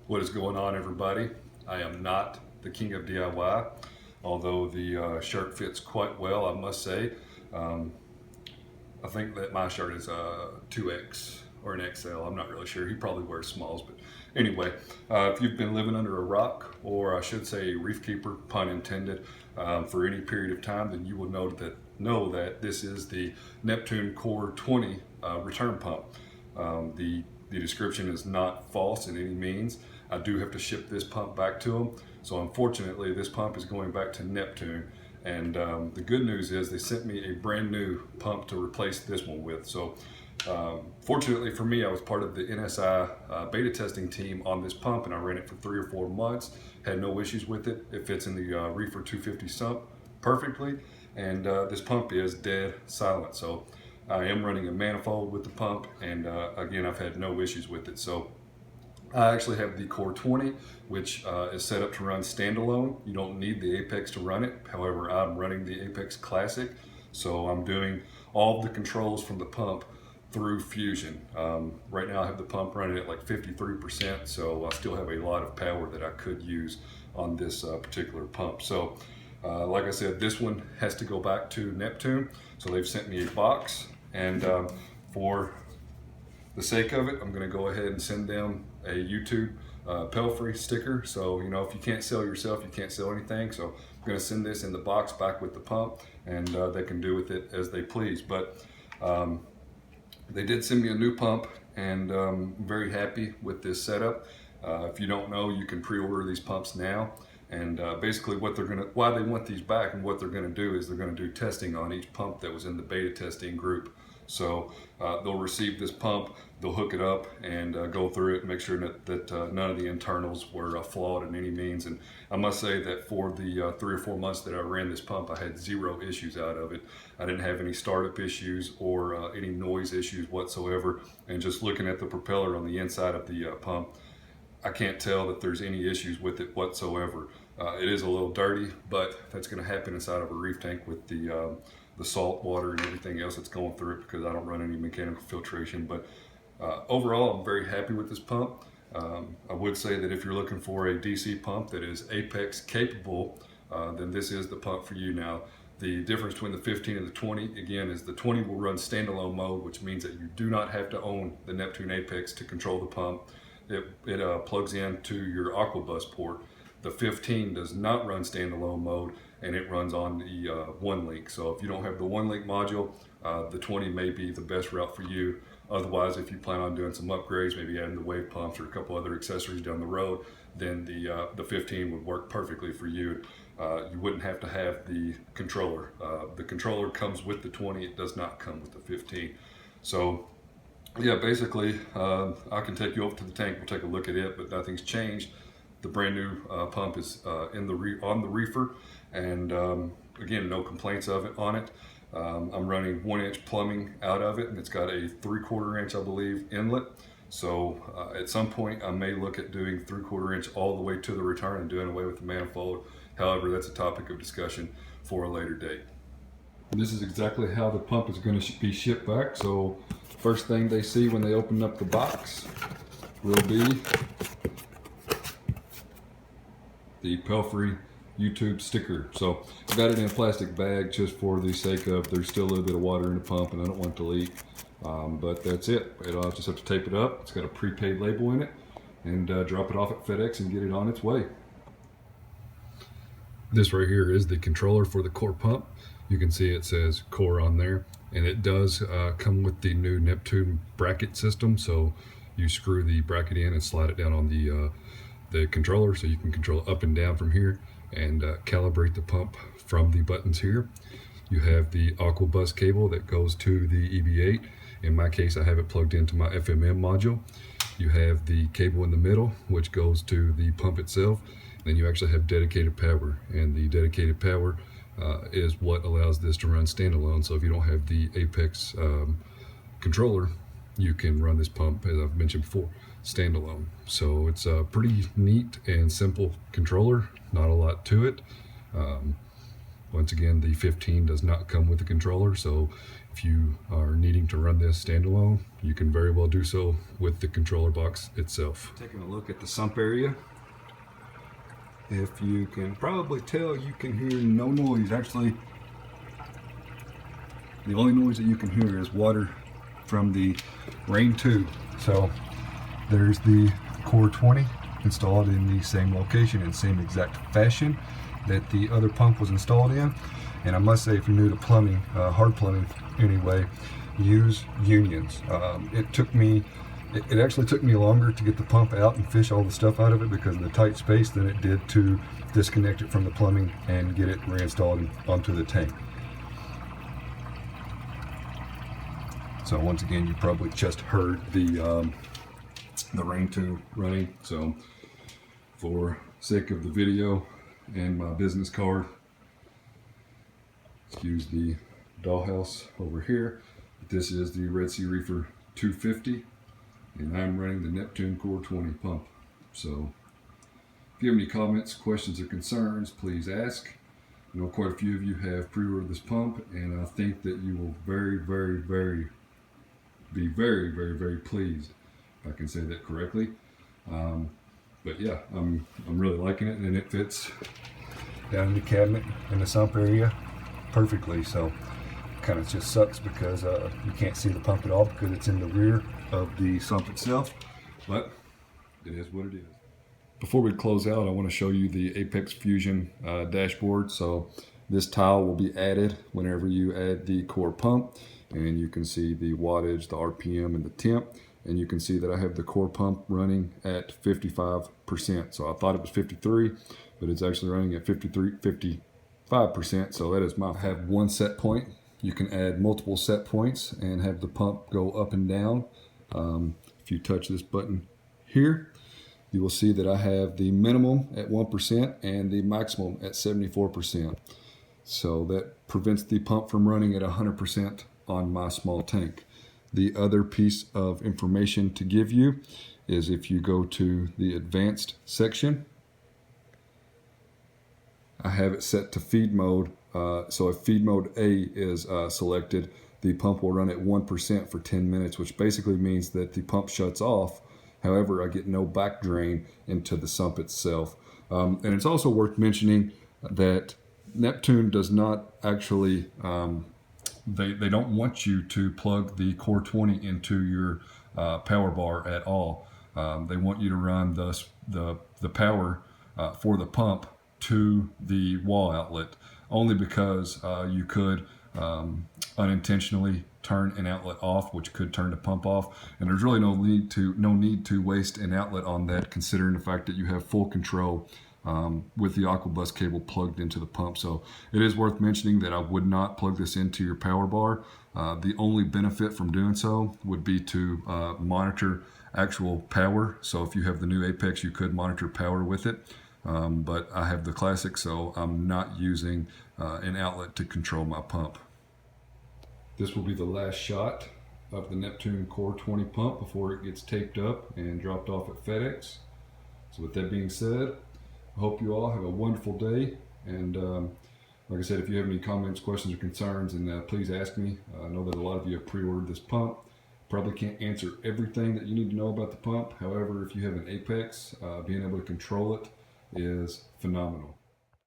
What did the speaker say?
What is going on, everybody? I am not the king of DIY, although the shirt fits quite well, I must say. I think that my shirt is a 2X or an XL. I'm not really sure. He probably wears smalls, but anyway, if you've been living under a rock, or I should say a reef keeper, pun intended, for any period of time, then you will know that this is the Neptune COR20 return pump. The description is not false in any means. I do have to ship this pump back to them. So unfortunately, this pump is going back to Neptune. And the good news is they sent me a brand new pump to replace this one with. So fortunately for me, I was part of the NSI beta testing team on this pump, and I ran it for 3 or 4 months. Had no issues with it. It fits in the Reefer 250 sump perfectly. And this pump is dead silent. So I am running a manifold with the pump, and again, I've had no issues with it. So I actually have the COR20, which is set up to run standalone. You don't need the Apex to run it. However, I'm running the Apex Classic, so I'm doing all of the controls from the pump through Fusion. Right now I have the pump running at like 53%, so I still have a lot of power that I could use on this particular pump. So like I said, this one has to go back to Neptune, so they've sent me a box, and for the sake of it, I'm going to go ahead and send them a YouTube Pelfrey sticker. So, you know, if you can't sell yourself, you can't sell anything. So I'm going to send this in the box back with the pump, and they can do with it as they please. But they did send me a new pump, and I'm very happy with this setup. If you don't know, you can pre-order these pumps now. And basically why they want these back and what they're gonna do is they're gonna do testing on each pump that was in the beta testing group. So they'll receive this pump, they'll hook it up and go through it and make sure that none of the internals were flawed in any means. And I must say that for the 3 or 4 months that I ran this pump, I had 0 issues out of it. I didn't have any startup issues or any noise issues whatsoever. And just looking at the propeller on the inside of the pump, I can't tell that there's any issues with it whatsoever. It is a little dirty, but that's going to happen inside of a reef tank with the salt water and everything else that's going through it, because I don't run any mechanical filtration. But overall, I'm very happy with this pump. I would say that if you're looking for a DC pump that is Apex capable, then this is the pump for you. Now, the difference between the 15 and the 20, again, is the 20 will run standalone mode, which means that you do not have to own the Neptune Apex to control the pump. It plugs into your Aquabus port. The 15 does not run standalone mode, and it runs on the 1-link. So if you don't have the 1-link module, the 20 may be the best route for you. Otherwise, if you plan on doing some upgrades, maybe adding the wave pumps or a couple other accessories down the road, then the 15 would work perfectly for you. You wouldn't have to have the controller. The controller comes with the 20, it does not come with the 15. So yeah, basically, I can take you over to the tank, we'll take a look at it, but nothing's changed. The brand new pump is on the Reefer, and again, no complaints on it. I'm running 1-inch plumbing out of it, and it's got a 3/4 inch, I believe, inlet. So at some point, I may look at doing 3/4 inch all the way to the return and doing away with the manifold. However, that's a topic of discussion for a later date. This is exactly how the pump is going to be shipped back. So first thing they see when they open up the box will be the Pelfrey YouTube sticker. So I got it in a plastic bag just for the sake of there's still a little bit of water in the pump and I don't want it to leak. But that's it. I'll just have to tape it up. It's got a prepaid label in it, and drop it off at FedEx and get it on its way. This right here is the controller for the core pump. You can see it says core on there, and it does come with the new Neptune bracket system. So you screw the bracket in and slide it down on the controller, so you can control up and down from here and calibrate the pump from the buttons here. You have the Aquabus cable that goes to the EB8. In my case, I have it plugged into my FMM module. You have the cable in the middle, which goes to the pump itself. Then you actually have dedicated power, and the dedicated power is what allows this to run standalone. So if you don't have the Apex controller, you can run this pump, as I've mentioned before, standalone. So it's a pretty neat and simple controller, not a lot to it. Once again, the 15 does not come with the controller, so If you are needing to run this standalone, you can very well do so with the controller box itself. Taking a look at the sump area, if you can probably tell, you can hear no noise. Actually, the only noise that you can hear is water from the rain tube. So there's the COR20 installed in the same location in the same exact fashion that the other pump was installed in. And I must say, if you're new to plumbing, hard plumbing anyway, use unions. It actually took me longer to get the pump out and fish all the stuff out of it because of the tight space than it did to disconnect it from the plumbing and get it reinstalled onto the tank. So once again, you probably just heard the rain tube running. So for sake of the video and my business card, excuse the dollhouse over here. This is the Red Sea Reefer 250, and I'm running the Neptune COR20 pump. So if you have any comments, questions, or concerns, please ask. I know quite a few of you have pre-ordered this pump, and I think that you will be very pleased, if I can say that correctly. But yeah, I'm really liking it, and it fits down in the cabinet in the sump area perfectly. So kind of just sucks because you can't see the pump at all because it's in the rear of the sump itself, but it is what it is. Before we close out, I want to show you the Apex Fusion dashboard. So this tile will be added whenever you add the core pump, and you can see the wattage, the RPM, and the temp. And you can see that I have the core pump running at 55%. So I thought it was 53, but it's actually running at 55%. So that is I have one set point. You can add multiple set points and have the pump go up and down. If you touch this button here, you will see that I have the minimum at 1% and the maximum at 74%. So that prevents the pump from running at 100% on my small tank. The other piece of information to give you is if you go to the advanced section, I have it set to feed mode. So if feed mode A is selected, the pump will run at 1% for 10 minutes, which basically means that the pump shuts off. However, I get no back drain into the sump itself. And it's also worth mentioning that Neptune does not actually, they don't want you to plug the COR20 into your power bar at all. They want you to run the power for the pump to the wall outlet, only because you could unintentionally turn an outlet off, which could turn the pump off, and there's really no need to waste an outlet on that, considering the fact that you have full control with the Aquabus cable plugged into the pump. So it is worth mentioning that I would not plug this into your power bar. The only benefit from doing so would be to monitor actual power. So if you have the new Apex, you could monitor power with it. But I have the Classic, so I'm not using an outlet to control my pump. This will be the last shot of the Neptune COR20 pump before it gets taped up and dropped off at FedEx. So with that being said, I hope you all have a wonderful day. And like I said, if you have any comments, questions, or concerns, and please ask me. I know that a lot of you have pre-ordered this pump. Probably can't answer everything that you need to know about the pump. However, if you have an Apex, being able to control it is phenomenal.